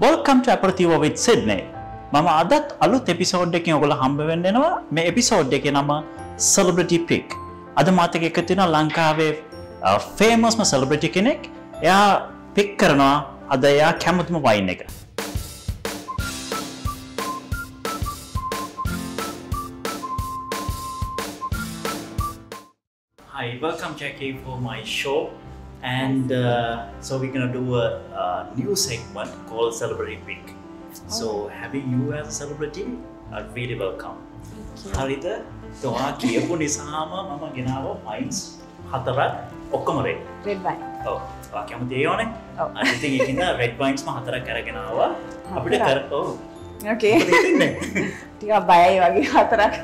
Welcome to Aperitivo with Sydney. මම අදත් අලුත් එපිසෝඩ් එකකින් ඔයගොල්ලෝ හම්බ වෙන්න එනවා. මේ එපිසෝඩ් එකේ නම Celebrity Pick. අද මාත් එක්ක එකතු වෙනවා ලංකාවේ famous celebrity කෙනෙක්. එයා pick කරනවා අද එයා කැමතිම වයින් එක. Hi, welcome Jackie for my show. And so we're gonna do a new segment called Celebrity Pick. So having you as a celebrity, are really welcome. Thank you. So I කියපු නිසාම මම ගෙනාවා wines හතරක් ඔක්කොම red. Red wine. ඔව්. ඔයා කැමති ඒවනේ? ඔව්. I think ඒකින්ද රෙඩ් වයින්ස් ම හතරක් අරගෙන ආවා. අපිට ඔව්. Okay. ටිකක් බයයි වගේ හතරක්.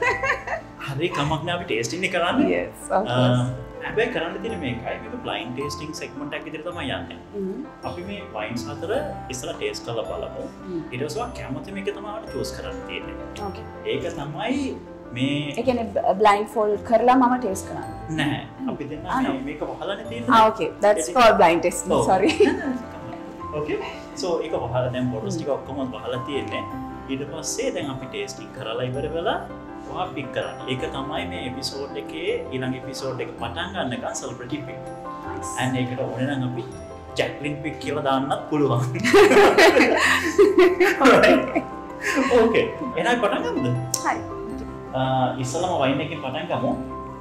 හරි කමක් නෑ අපි ටේස්ටිං එක කරන්නේ. Yes, of course. හැබැයි කරන්න තියෙන මේකයි මේක බ්ලයින්ඩ් ටේස්ටිං සෙග්මන්ට් එකක් විදිහට තමයි යන්නේ. අපි මේ වයින්ස් හතර ඉස්සලා ටේස්ට් කරලා බලමු. ඊට පස්සේ කැමති මේක තමයි අපිට චූස් කරන්න තියෙන්නේ. Okay. ඒක තමයි මේ ඒ කියන්නේ blind fold කරලා මම ටේස්ට් කරන්නේ. නෑ. අපි දෙන්න මේක වහලානේ තියෙන්නේ. Okay. That's called blind testing. Sorry. Okay. So ඒක වහලා දැන් බොටල්ස් ටික ඔක්කොම වහලා තියෙන්නේ. ඊට පස්සේ දැන් අපි ටේස්ටිං කරලා ඉවර වෙලා ඔයා පික් කරන්න. ඒක තමයි මේ එපිසෝඩ් එකේ ඊළඟ එපිසෝඩ් එක පටන් ගන්නකන් celebrity pick. Nice. And ඒකට ඕනේ නම් අපි Jacqueline pick කියලා දාන්නත් පුළුවන්. Okay. එහෙනම් පටන් ගමුද? හරි. ඉස්සලම වයින් එකෙන් පටන් ගමු.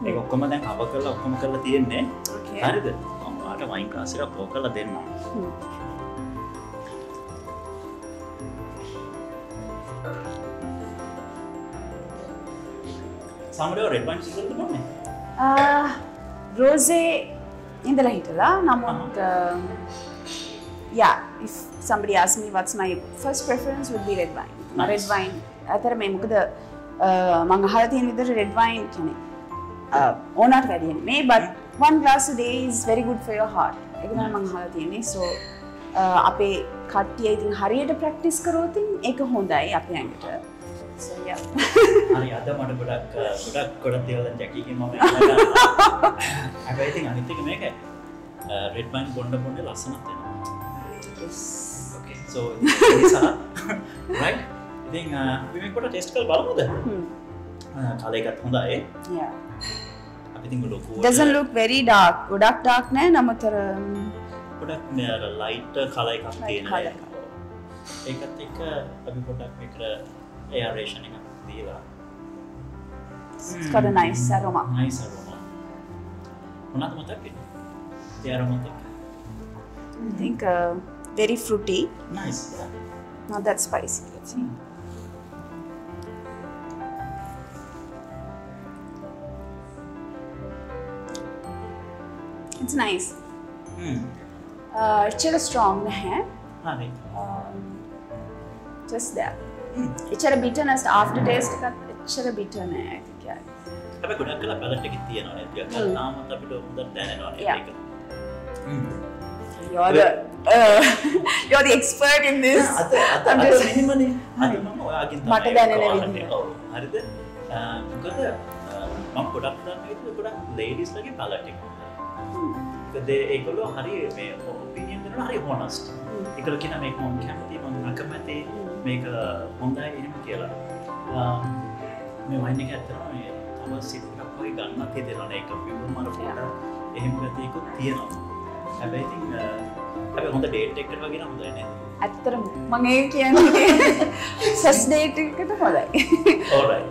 ඒක ඔක්කොම දැන් කවර් කරලා ඔක්කොම කරලා තියෙන්නේ. Okay. හරිද? මම ඔයාලට වයින් ග්ලාස් එකක් පොව කරලා දෙන්නම්. Somebody red wine සිද්ධ කරන්න rosé ඉඳලා හිටලා නමුත් yeah, if somebody asks me what's my first preference would be red wine. Nice. Red wine අතර මේ මොකද මම අහලා තියෙන විදිහට red wine කියන්නේ ඕනට වැඩි නෙමෙයි but one glass a day is very good for your heart. ඒක තමයි මම අහලා තියෙන්නේ. So අපේ කට්ටිය ඉතින් හරියට ප්‍රැක්ටිස් කරොත් ඒක හොඳයි අපේ ඇඟට. So yeah. හරි අද මට ගොඩක් දේවල් දැන් ජැකීගෙන් මම ඉගෙන හැබැයි ඉතින් අනිත් එක මේක රෙඩ් වයින් බොන්න ලස්සනක් වෙනවා. Yes. Okay. So නිසා right. ඉතින් අපි මේක පොඩ්ඩක් ටෙස්ට් කරලා බලමුද? කලර් එකත් හොඳයි. Yeah. අපි ඉතින් ලොකු doesn't look very dark. ගොඩක් dark නෑ නමුතර පොඩ්ඩක් මේ අර ලයිට් කලර් එකක් තියෙනවා. ඒකත් එක්ක අපි පොඩ්ඩක් මේකට aeration එකක් දීලා it's got a nice aroma. Nice aroma. මොනවද මතක් වෙන්නේ? ඒ aroma එක. I think very fruity. Nice. Yeah. Not that spicy. Let's see. It's nice. It's strong hai. හරි. Just there. It's a bitterness after taste it's a bitter I think yeah. හැබැයි ගොඩක් කලා palette එකේ තියෙනවා නේද? ටිකක් තාමත් අපිට හොඳට දැනෙනවා නේද ඒක. You're the expert in this. අද මෙහෙමනේ. අද මම ඔයාගෙන් තමයි මට දැනෙන විදිහ. ඔව්. හරිද? මොකද මම ගොඩක් දන්නේ ගොඩක් ලේඩිස් ලගේ පැලට් එක. මොකද ඒගොල්ලෝ හරි මේ ඔපිනියන් දෙනවා හරි හොනස්ට්. ඒගොල්ලෝ කියන මේක මම කැමති මම අකමැති මේක හොඳයි එහෙම කියලා. මේ වයින් එක ඇත්තටම මේ තව සිප්පක් වගේ ගන්නත් හිතෙනවා නේ ඒක විවුම් අර පොඩ එහෙම ගතියකුත් තියෙනවා. හැබැයි ඉතින් හැබැයි හොඳ ඩේට් එකකට වගේ නම් හොඳයි නේද? ඇත්තටම මම ඒක කියන්නේ first date එකට හොඳයි. All right.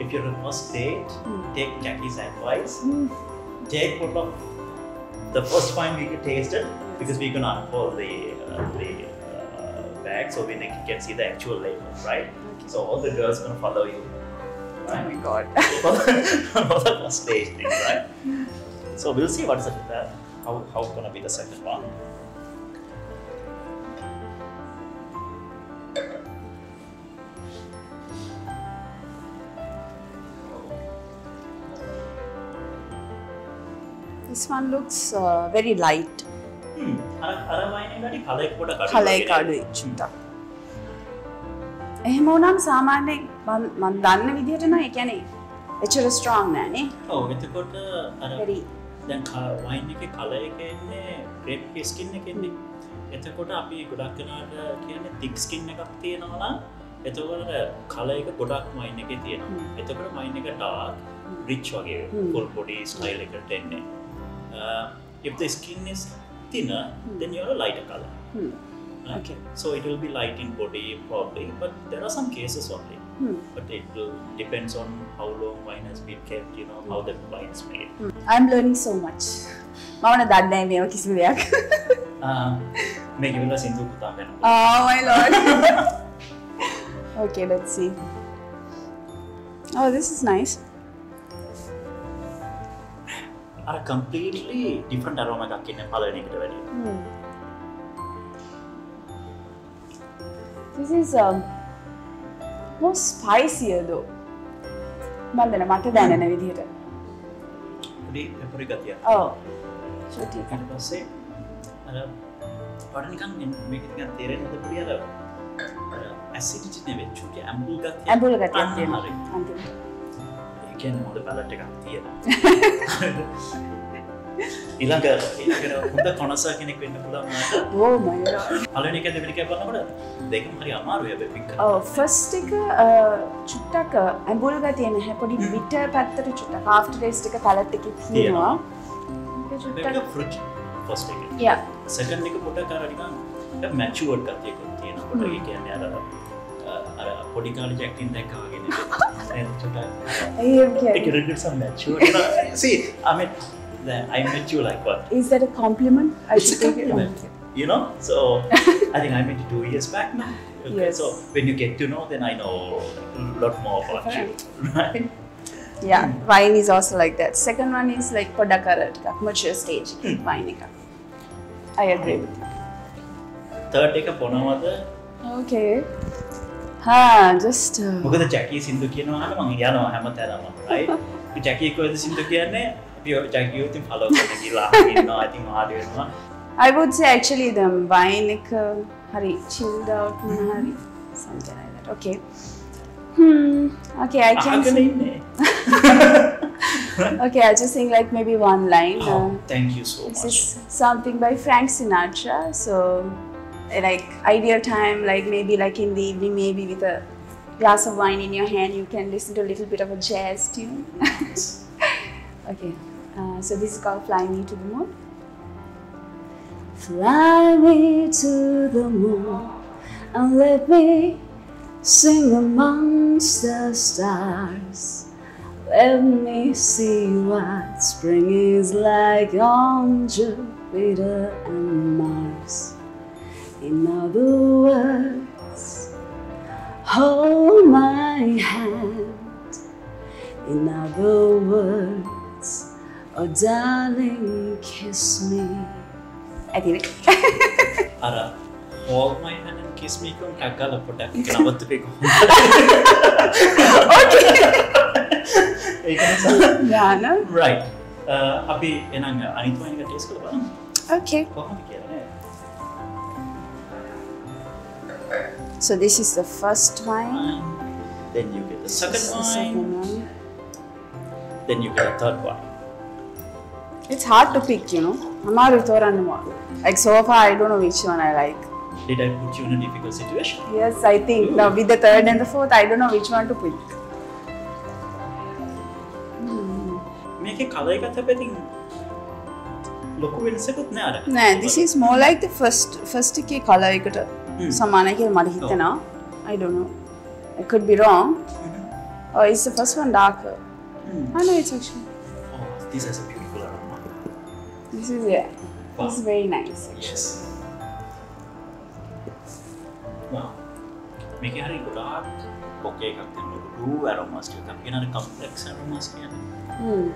If you're on first date, take Jackie's advice. Take one of the first wine we tasted because we're gonna unfold the bag so we can see the actual label, right? Okay. So all the girls gonna follow you. Right? Oh my god. For the first stage thing, right? So we'll see what's how it's gonna be the second one. This one looks very light. අර වයින් එකේ colour එක පොඩ කඩුයි. Colour එක අඩුයි චුට්ටක්. එහෙම වුණාම සාමාන්‍යයෙන් මම දන්න විදිහට නම් ඒ කියන්නේ එච්චර strong නෑනේ. ඔව් එතකොට අර very දැන් වයින් එකේ කලර් එක එන්නේ ග්‍රේප් ස්කින් එකෙන්නේ. එතකොට අපි ගොඩක් කනට කියන්නේ තික් ස්කින් එකක් තියෙනවා නම් එතකොට කලර් එක ගොඩක් මයින් එකේ තියෙනවා. එතකොට මයින් එක ඩාර්ක් රිච් වගේ full body style එකට එන්නේ. If the skin is thinner, then you have a lighter color. Okay. So it will be light in body probably, but there are some cases only. But it will depends on how long wine has been kept, you know, how the wine is made. I'm learning so much. මම දන්නේ නැහැ මේව කිසිම දෙයක්. මේක ඉවරලා සින්දු පුතා ගන්න. Oh my lord. Okay, let's see. Oh, this is nice. Are completely different aroma එකක් ඉන්නේ පළවෙනි එකට වැඩිය. This is more spicier though. මම දැන මට දැනෙන විදිහට. පොඩි පෙපරි ගතියක්. Oh. ෂුටි. ඊට පස්සේ අර පොඩ නිකන් මේක නිකන් තේරෙන්නද පොඩි අර ඇසිඩිටි නෙවෙයි චුටි ඇම්බුල් ගතිය. ඇම්බුල් ගතියක් තියෙනවා. හරි. අන්තිමට. ඒ කියන්නේ මොකද පැලට් එකක් තියෙනවා. ඊළඟ හොඳ කොනසා කෙනෙක් වෙන්න පුළුවන් මට. Oh my god. පළවෙනි එක දෙවෙනි එක බලනකොට දෙකම හරි අමාරුයි හැබැයි පික් කරන්න. Oh, first එක චුට්ටක් ඇඹුල් ගතිය නැහැ පොඩි bitter පැත්තට චුට්ටක් after taste එක palate එකේ තියෙනවා. ඒක චුට්ටක් මේක fruit first එක. Yeah. second එක පොඩක් අර නිකන් matured ගතියක තියෙනවා. පොඩ ඒ කියන්නේ අර පොඩි කාලේ ජැක්ටින් දැක්කා වගේ නෙවෙයි. ඒක චුට්ටක්. Okay. ඒක little some matured. See, I mean I met you like what? Is that a compliment? I It's a should take it. compliment. You know, so I think I met you 2 years back now. Okay, Yes. so when you get to know, then I know a lot more about you, right? Yeah, wine is also like that. Second one is like podakarat, mature stage wine එක. I agree with you. Third එක බොනවද? Okay. Just මොකද Jackie සින්දු කියනවා අහන්න මම යනවා හැමතැනම, right? Jackie කොහෙද සින්දු කියන්නේ? අපි ජැකී උතින් follow කරගෙන ගිහලා ඉන්නවා. I think ආදි වෙනවා. I would say actually the wine එක හරි chilled out හරි something like that. Okay. Okay, I can අහගෙන say. ඉන්නේ. Okay, I just think like maybe one line. Oh, thank you so This much. is something by Frank Sinatra. So, like ideal time, like maybe like in the evening, maybe with a glass of wine in your hand, you can listen to a little bit of a jazz tune. Okay, so this is called "Fly Me to the Moon." Fly me to the moon and let me sing amongst the stars. Let me see what spring is like on Jupiter and Mars. In other words, hold my hand. In other words, oh darling, kiss me. I did it. අර hold my hand and kiss me කියන ටග්ගල පොඩක් නවත්තපේ කොහොමද? ඒක නිසා Yeah, no? right. අපි එනං අනිත් වයින් එක taste කරලා බලමු. Okay. කොහොමද කියලා නේද? So this is the first wine. Then you get the second This is the wine. second one. Then you get the third one. It's hard to pick, you know. Amaru thoranuma. Like so far, I don't know which one I like. Did I put you in a difficult situation? Yes, I think now with the third and the fourth, I don't know which one to pick. මේකේ colour එකත් හැබැයි ලොකු වෙනසකුත් නෑ අර. Nah, this is more like the first එකේ color එකට සමානයි කියලා මට හිතෙනවා. I don't know. I could be wrong. Or is the first one darker? I know it's actually. Oh, this has a beautiful aroma. This is yeah. Wow. This is very nice. Yes. Wow. මේකේ හරි ගොඩාක් බොකේ එකක් තියෙනවා. blue aromas ටිකක්. අපි කියන අර complex aromas කියන්නේ.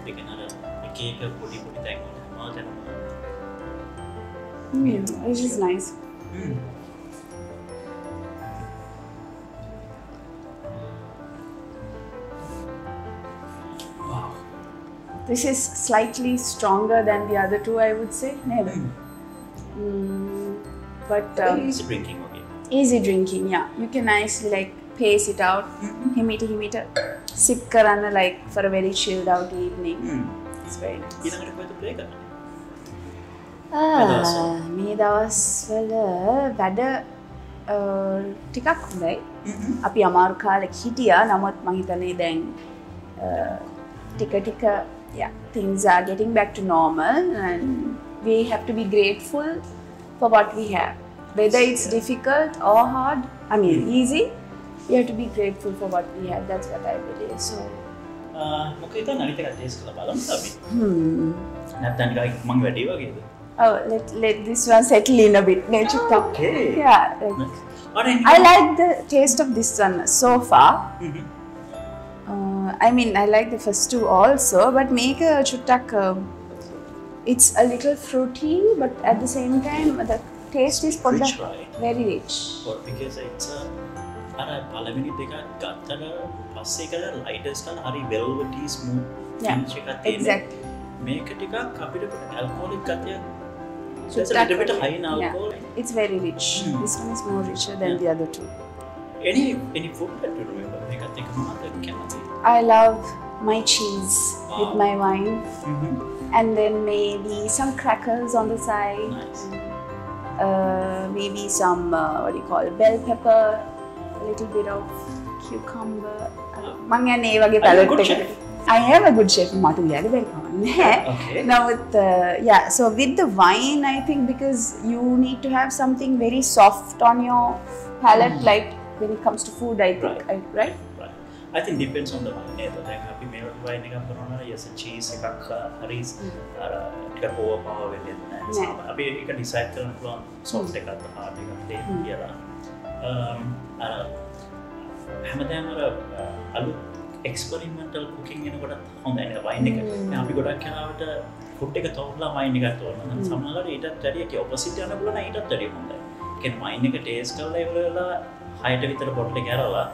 ඒ කියන්නේ අර එක එක පොඩි පොඩි තැන් වල තියෙනවා. This is nice. Wow. This is slightly stronger than the other two, I would say. Neither. But Very easy drinking, okay. easy drinking, yeah. You can nicely like pace it out, himita, sip karana like for a very chilled out evening. It's very nice. ඊළඟට කොහෙද play කරන්නේ? මේ දවස්වල වැඩ ටිකක් හොඳයි. අපි අමාරු කාලෙක හිටියා. නමුත් මම හිතන්නේ දැන් ටික yeah, things are getting back to normal and we have to be grateful for what we have. Whether it's difficult or hard, I mean easy, we have to be grateful for what we have. That's what I believe. So මොකද අනිත් එක taste කරලා බලමු අපි. නැත්නම් නිකන් මං වැඩි වගේද? Oh, let this one settle in a bit. Okay. Yeah. I like the taste of this one so far. I mean, I like the first two also, but make a chuttak. It's a little fruity, but at the same time, the taste is rich, right? Very rich. Because it's පළවෙනි දෙක ගත්තට පස්සේ ඒක lighters කරලා හරි velvety smooth finish එකක් තියෙනවා. Exactly. මේක ටිකක් අපිට alcoholic ගතියක්. So it's a little bit high in alcohol. Yeah. It's very rich. This one is more richer than the other two. Any food that you remember? I love my cheese with my wine, and then maybe some crackers on the side. Nice. Maybe some what do you call it? Bell pepper, a little bit of cucumber. Mangane wage palette. I am a good chef. Matu yada bel kamanne. Okay. Now with yeah, so with the wine, I think because you need to have something very soft on your palate, like when it comes to food, I think, right? I think depends on the wine. Like අපි මේ වයින් එකක් කරනවා yes cheese එකක් හරි අර ටිකක් overpower වෙන්නේ නැහැ. අපි ඒක decide කරන්න පුළුවන් soft එකක්ද hard එකක්ද කියලා. අර හැමදාම අර අලුත් experimental cooking එනකොට හොඳයි නේ වයින් එක. දැන් අපි ගොඩක් කරාවට food එක තෝරලා වයින් එකක් තෝරනවා. සමහරවිට ඊටත් වැඩිය ඒක opposite යන පුළුවන් ඊටත් වැඩිය හොඳයි. කියන්නේ වයින් එක taste කරලා ඉවරලා හයට විතර බොටල් එක ඇරලා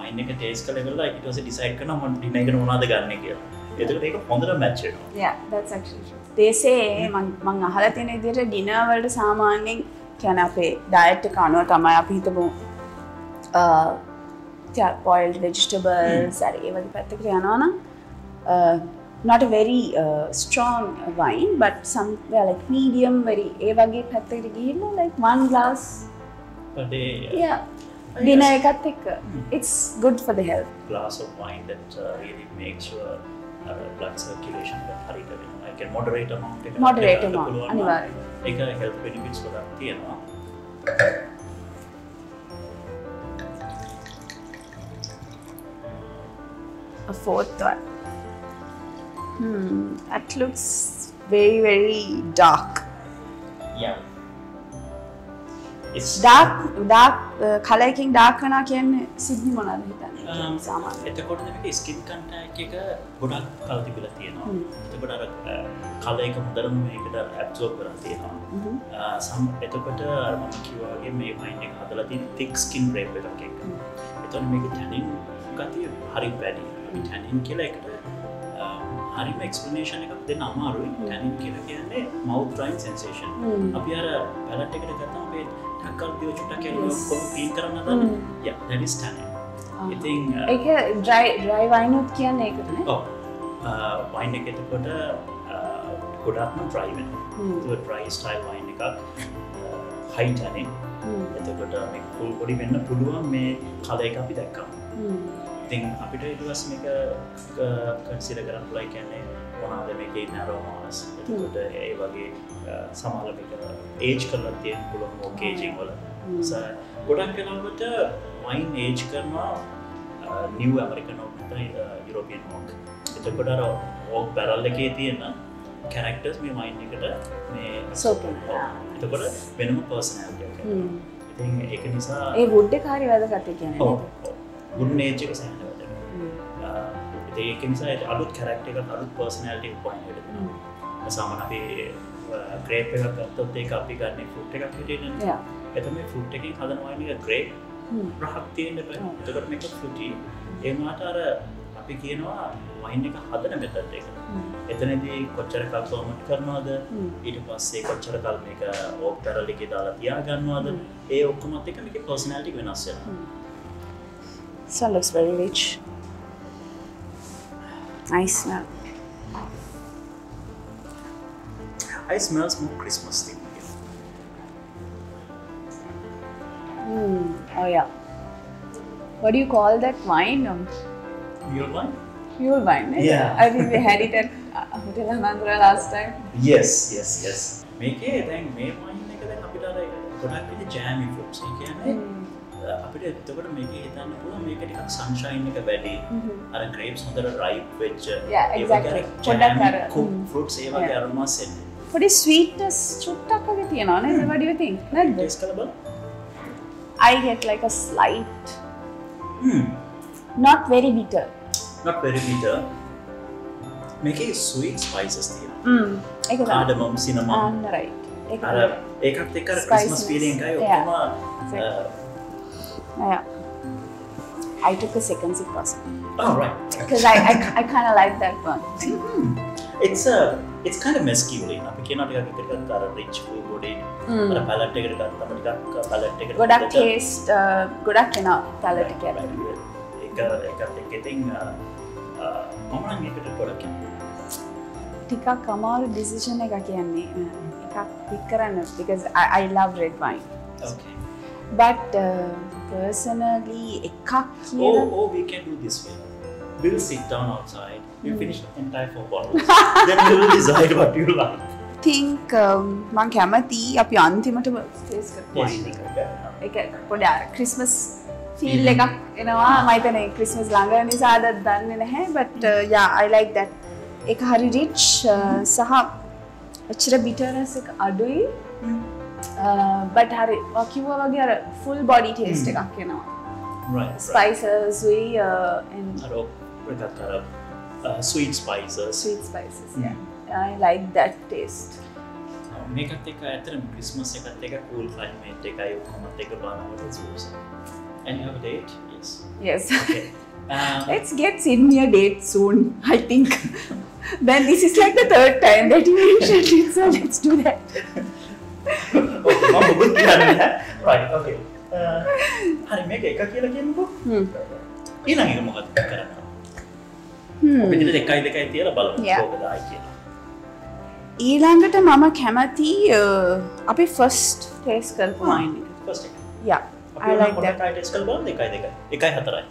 වයින් එක ටේස්ට් කරලා ඉවරලා ඊට පස්සේ decide කරනවා මම ඩිනර් එකට මොනවද ගන්න කියලා. එතකොට ඒක හොඳට match වෙනවා. Yeah, that's actually true. They say මං අහලා තියෙන විදිහට ඩිනර් වලට සාමාන්‍යයෙන් කියන්නේ අපේ ඩයට් එක අනුව තමයි අපි හිතමු boiled vegetables හරි ඒ වගේ පැත්තකට යනවා නම් not a very strong wine but somewhere like medium very ඒ වගේ පැත්තකට ගිහිල්ලා like 1 glass per day. Yeah. Dinner එකත් එක්ක it's good for the health. Glass of wine that really makes your blood circulation හරියට වෙනවා. ඒක moderate amount එක. Moderate amount අනිවාර්යයෙන්. ඒක health benefits ගොඩක් තියෙනවා. A fourth one. That looks very, very dark. Yeah. It's dark color එකකින් dark වෙනවා කියන්නේ සිද්ධි මොනවද හිතන්නේ සාමාන්‍යයෙන්? එතකොට මේකේ skin contact එක ගොඩක් කල් තිබිලා තියෙනවා. එතකොට අර color එක හොඳටම මේකට absorb කරලා තියෙනවා. එතකොට අර මම කිව්වා වගේ මේ wine එක හදලා තියෙන thick skin wrap එකක් එක්ක. එතකොට මේක tannin ගතිය හරි වැඩි. අපි tannin කියලා එකට හරිම explanation එකක් දෙන්න අමාරුයි. tannin කියලා කියන්නේ mouth drying sensation. අපි අර palate එකට ගත්තාම අපේ ටක්කල් දිව චුට්ටක් කියලා කොහොම ක්ලීන් කරන්න හදන්නේ. Yeah, that is tannin. ඉතින් ඒක dry wine උත් කියන්නේ ඒකද නේ? ඔව්. wine එක එතකොට ගොඩක්ම dry වෙනවා. ඒක dry style wine එකක් high tannin. එතකොට මේක full body වෙන්න පුළුවන් මේ කලර් එක අපි දැක්කම. ඉතින් අපිට ඊට පස්සේ මේක කන්සිඩර් කරන්න පුළුවන් කියන්නේ මොනවාද මේකේ ඉන්න aromas. එතකොට ඒ වගේ සමහර මේක age කරලා තියෙන පුළුවන් ඕක aging වල. ගොඩක් වෙලාවට wine age කරනවා new American oak නැත්නම් European oak. එතකොට අර oak barrel එකේ තියෙන characters මේ wine එකට මේ එතකොට වෙනම personality එකක්. ඉතින් ඒක නිසා ඒ wood එක හරි වැදගත් කියන්නේ. ඔව්. wood age එක සෑහෙන වැදගත්. ඒක නිසා අලුත් character එකක් අලුත් personality එකක් වයින් එකට දෙනවා. සාමාන්‍ය අපි grape එකක් ගත්තොත් ඒක අපි ගන්න fruit එකක් හිටියේ නේ. එතකොට මේ fruit එකකින් හදන wine එක grape රහක් තියෙන්න බෑ. එතකොට මේක fruity. ඒ වුණාට අර අපි කියනවා wine එක හදන method එක. එතනදී කොච්චර කල් ferment කරනවද? ඊට පස්සේ කොච්චර කල් මේක oak barrel එකේ දාලා තියා ගන්නවද? ඒ ඔක්කොමත් එක මේකේ personality වෙනස් වෙනවා. So looks very rich. Nice smell. I smells more Christmas thing. Oh yeah. What do you call that wine? Mule wine? Mule wine. Right? Yeah. I think we had it at Hotel Anandra last time. Yes. මේකේ දැන් මේ වයින් එක දැන් අපිට අර ගොඩක් විදිහේ ජෑමි fruits ඒ කියන්නේ අපිට එතකොට මේකේ හිතන්න පුළුවන් මේක ටිකක් සන්ෂයින් එක වැඩි අර grapes හොඳට ripe වෙච්ච Yeah, exactly. පොඩ්ඩක් අර fruits ඒ වගේ aromas එන්නේ. පොඩි sweetness චුට්ටක් වගේ තියෙනවා නේද? What do you think? නැද්ද? taste කරලා බලන්න. I get like a slight not very bitter. Not very bitter. මේකේ sweet spices තියෙනවා. ඒක තමයි. cardamom, cinnamon. Right. අර ඒකත් එක්ක අර Christmas feeling එකයි ඔක්කොම yeah. I took a second sip also. Oh right. Because I kind of like that one. It's kind of masculine. අපි කියනවා ටිකක් අර rich full bodied අර palate එකට ගත්තම ටිකක් palate එකට ගොඩක් taste ගොඩක් එනවා palate එකට. ඒකත් එක්ක ඉතින් මම නම් ඒකට ගොඩක් ටිකක් අමාරු decision එකක් කියන්නේ. එකක් pick කරන්න because I love red wine. Okay. But personally එකක් කියලා Oh, we can do this way. We'll sit down outside. We'll finish the entire 4 bottles. Then we will decide what you like. think මං කැමති අපි අන්තිමටම taste කරපු වයින් එක. ඒක පොඩි අර ක්‍රිස්මස් ෆීල් එකක් එනවා. මම හිතන්නේ ක්‍රිස්මස් ළඟ නිසා අද දන්නේ නැහැ. but yeah I like that. ඒක හරි rich සහ අච්චර bitterness එක අඩුයි. but හරි කිව්වා වගේ අර full body taste එකක් එනවා. Right. Spices and sweet spices. Yeah. I like that taste. මේකත් එක්ක ඇත්තටම ක්‍රිස්මස් එකත් එක්ක cool climate එකයි ඔක්කොමත් එක්ක බලනකොට it's awesome. And you have a date? Yes. Okay. Let's get Sydney a date soon, I think. Then this is like the third time that you mentioned it, so let's do that. Okay, මම මොකද කියන්නේ? Right, okay. හරි මේක එක කියලා කියමුකෝ. ඊළඟ එක මොකක්ද කරන්නේ? අපි දින දෙකයි තියලා බලමු කොහොමද ආයි කියලා. ඊළඟට මම කැමති අපි first taste කරපු wine එක. First එක. Yeah. I like that. try taste කරලා බලමු 1:4.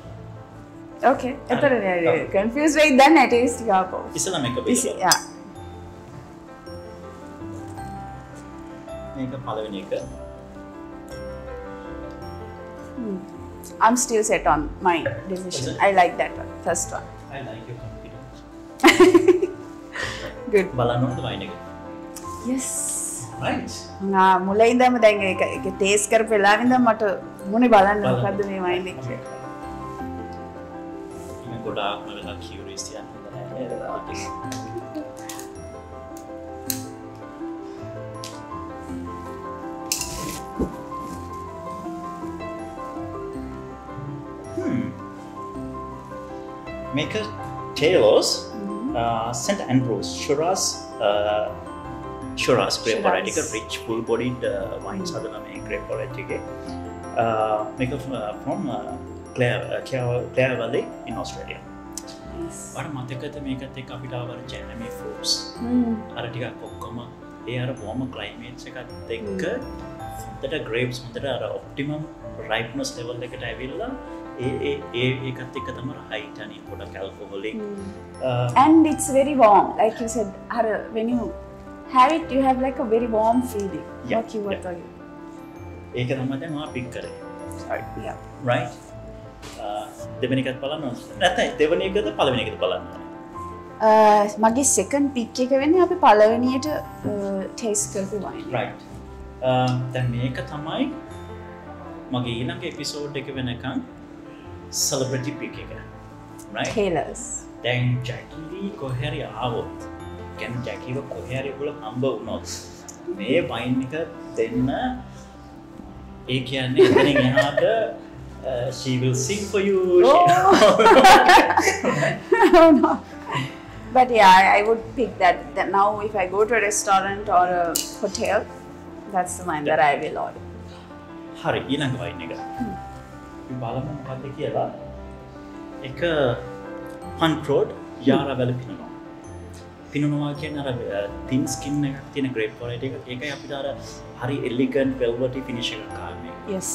Okay. එතරනේ confused වෙයි දැන් I taste එක ආපහු. ඉස්සලා මේක බලමු. Yeah. මේක පළවෙනි එක. I'm still set on my decision. I like that one. First one. I like your confidence. Good. බලන්න ඕනද වයින් එක? Yes. Right. මුලින් ඉඳන්ම දැන් ඒක ටේස්ට් කරපු වෙලාවෙ ඉඳන් මට මොනේ බලන්න මොකද්ද මේ වයින් එක කියලා. මම ගොඩාක්ම වෙලා කියුරියස් යනවා. Make a Taylor's St. Andrews Shiraz grape variety, rich full-bodied wines are the grape variety. Make it from Clare Valley in Australia. What මතකද මේකත් එක්ක අපිට ආවර ජෑමි ෆෘට්ස් අර ටිකක් ඔක්කොම ඒ අර warm climates එකත් එක්ක හොඳට grapes හොඳට අර optimum ripeness level එකට ඇවිල්ලා ඒකත් එක්ක තමයි height and පොඩක් alcoholic and it's very warm like you said when you have it you have like a very warm feeling like you were talking ඒක තමයි දැන් මම pick කරේ yeah right දෙවෙනි එකත් බලන්න නැත්නම් දෙවෙනි එකද පළවෙනි එකද බලන්න මගේ second pick එක වෙන්නේ අපි පළවෙනියට taste කරපු wine right දැන් මේක තමයි මගේ ඊළඟ එපිසෝඩ් එක වෙනකන් celebrity pick එක right Taylor's දැන් ජැකි කොහේරි ආවොත් කියන්නේ ජැකිව කොහේරි උගල හම්බ වුණොත් මේ වයින් එක දෙන්න ඒ කියන්නේ එතනින් එහාට she will sing for you. Oh no. But yeah, I would pick that now if I go to a restaurant or a hotel, that's the wine that I will order. හරි ඊළඟ වයින් එක. අපි බලමු මොකක්ද කියලා. එක Hunt Road Yarra Valley Pinot Noir. පිනනවා කියන්නේ අර thin skin එකක් තියෙන grape variety එක. ඒකයි අපිට අර හරි elegant velvety finish එකක් ආවේ. yes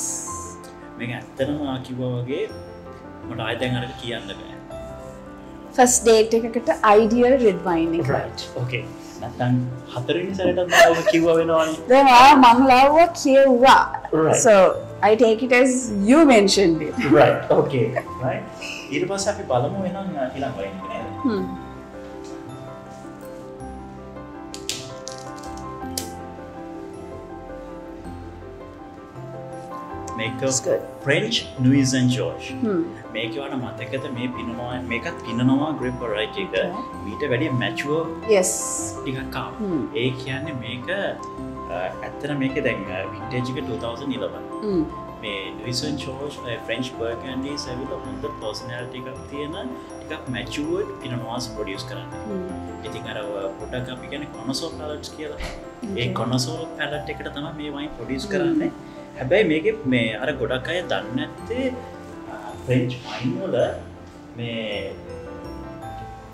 මේක ඇත්තටම කිව්වා වගේ මට ආයෙ දැන් අරක කියන්න බෑ. first date එකකට ideal red wine එක right okay නැත්නම් හතරවෙනි සැරේටත් මම කිව්වා වෙනවනේ. දැන් මම ලාවුවා කිව්වා. Right. so I take it as you mentioned it. right okay right ඊට පස්සේ අපි බලමු එහෙනම් ඊළඟ වයින් එක නේද. මේක French Nuits and George. මේක වඩා මතකද මේ පිනනවා මේකත් පිනනවා grape variety එක ඊට වැඩිය mature yes ටිකක් ආවා. ඒ කියන්නේ මේක ඇත්තට මේක දැන් vintage එක 2011. මේ Nuits and George French Burgundies ඇවිල්ලා හොඳ personality එකක් තියෙන ටිකක් matured පිනවාස් produce කරන්නේ. ඉතින් අර පොඩක් අපි කියන්නේ connoisseur palates කියලා. ඒ connoisseur palette එකට තමයි මේ wine produce කරන්නේ. හැබැයි මේක මේ අර ගොඩක් අය දන්නේ නැත්තේ ෆ්‍රෙන්ච් වයින් වල මේ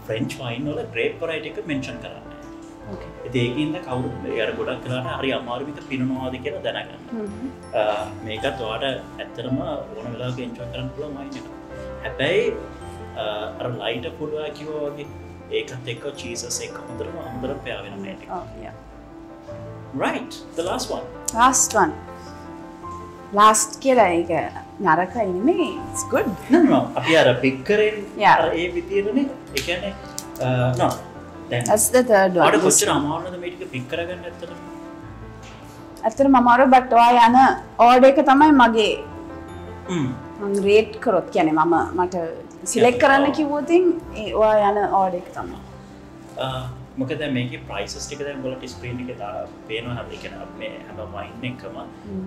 ෆ්‍රෙන්ච් වයින් වල ග්‍රේප් variety එක මෙන්ෂන් කරන්නේ. okay ඉතින් ඒකින්ද කවුරුත් අර ගොඩක් කරාට හරි අමාරු විදිහට පිනනවාද කියලා දැනගන්න. මේකත් ඔයාලට ඇත්තටම ඕන වෙලාවක එන්ජොයි කරන්න පුළුවන් වයින් එක. හැබැයි අර ලයිටර් ෆුඩ් වල කිව්වා වගේ ඒකත් එක්ක චීසස් එක හොඳට පෙයා වෙන මේ ටික. oh yeah right the last one last කියලා ඒක නරකයි නෙමෙයි it's good no අපි අර පික් කරෙන් Yeah. අර ඒ විදියටනේ ඒ කියන්නේ no දැන් that's the third one ඔයාලට කොච්චර අමාරුද මේ ටික පික් කරගන්න ඇත්තටම ඇත්තටම අමාරු but ඔයා යන order එක තමයි මගේ හ්ම් මම rate කරොත් කියන්නේ මට select කරන්න කිව්වොත් ඔයා යන order එක තමයි මොකද මේකේ prices ටික දැන් ඔයාලට screen එකේ පේනවා හරි කියන්නේ මේ හැම wine එකම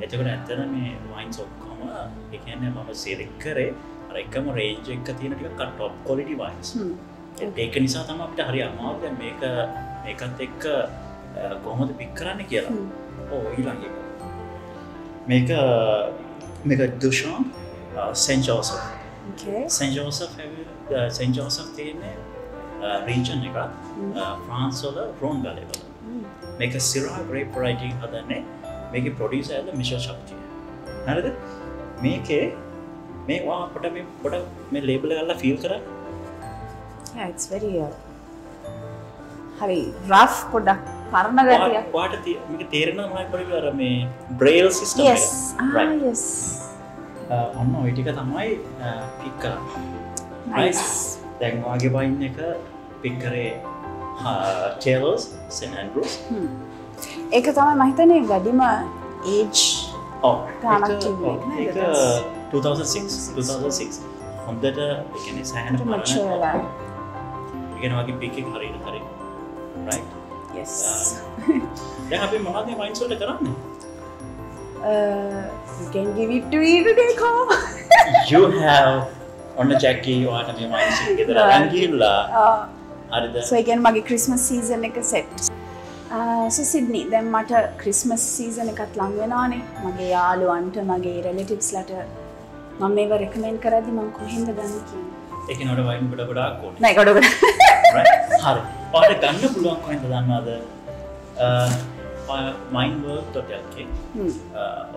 එතකොට ඇත්තට මේ wines ඔක්කොම ඒ කියන්නේ මම select කරේ අර එකම range එක තියෙන ටික top quality wines ඒක නිසා තමයි අපිට හරි අමාරු දැන් මේකත් එක්ක කොහොමද පික් කරන්න කියලා. ඔව් ඊළඟ එක. මේක Duchamp Saint Joseph. okay Saint Joseph තියෙන්නේ region එක France වල Rhone Valley වල. මේක Syrah grape variety හදන්නේ. මේකේ producer ඇද Michel Chartier. හරිද? මේකේ මේ වා පොඩ මේ label එක අල්ලලා feel කරා. yeah it's very හරි rough පොඩක් පරණ ගතියක් ඔයාට මේක තේරෙනවද මම පොඩි අර මේ braille system එක yes yes ඔන්න ওই ටික තමයි පික් කරන්නේ nice දැන් වාගේ වයින් එක පික් කරේ Taylor's St Andrews ඒක තමයි මම හිතන්නේ වැඩිම age ගානක් තිබුණේ ඒක 2006 හොඳට ඒ කියන්නේ සෑහෙන mature ඉගෙන වගේ පික් එක හරියට හරි right yes දැන් අපි මොනවද මේ වයින්ස් වලට කරන්නේ you can give it to me today Carl you have on the Jackie ඔයාට මේ වයින්ස් එක ගෙදර අරන් ගිහිල්ලා හරිද so again මගේ Christmas season එක set so Sydney දැන් මට Christmas season එකත් ලඟ වෙනවානේ මගේ යාළුවන්ට මගේ relatives ලට මම මේව recommend කරද්දි මම කොහෙන්ද ගන්න කියන්නේ ඒක නෝඩ වයින් ගොඩක් ඕනේ නෑ ගොඩක් හරි ඔයාලට ගන්න පුළුවන් කොහෙන්ද දන්නවද wineworld.lk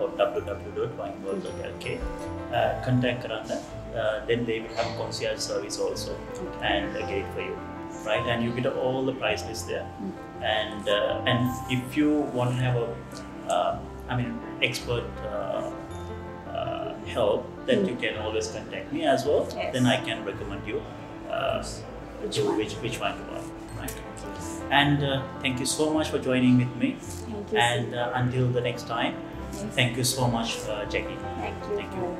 or www.wineworld.lk contact කරන්න then they will have concierge service also and a gate for you right and you get all the price list there and if you want to have a expert help then you can always contact me as well then I can recommend you which one you want right and thank you so much for joining with me thank you and until the next time thank you so much Jackie thank you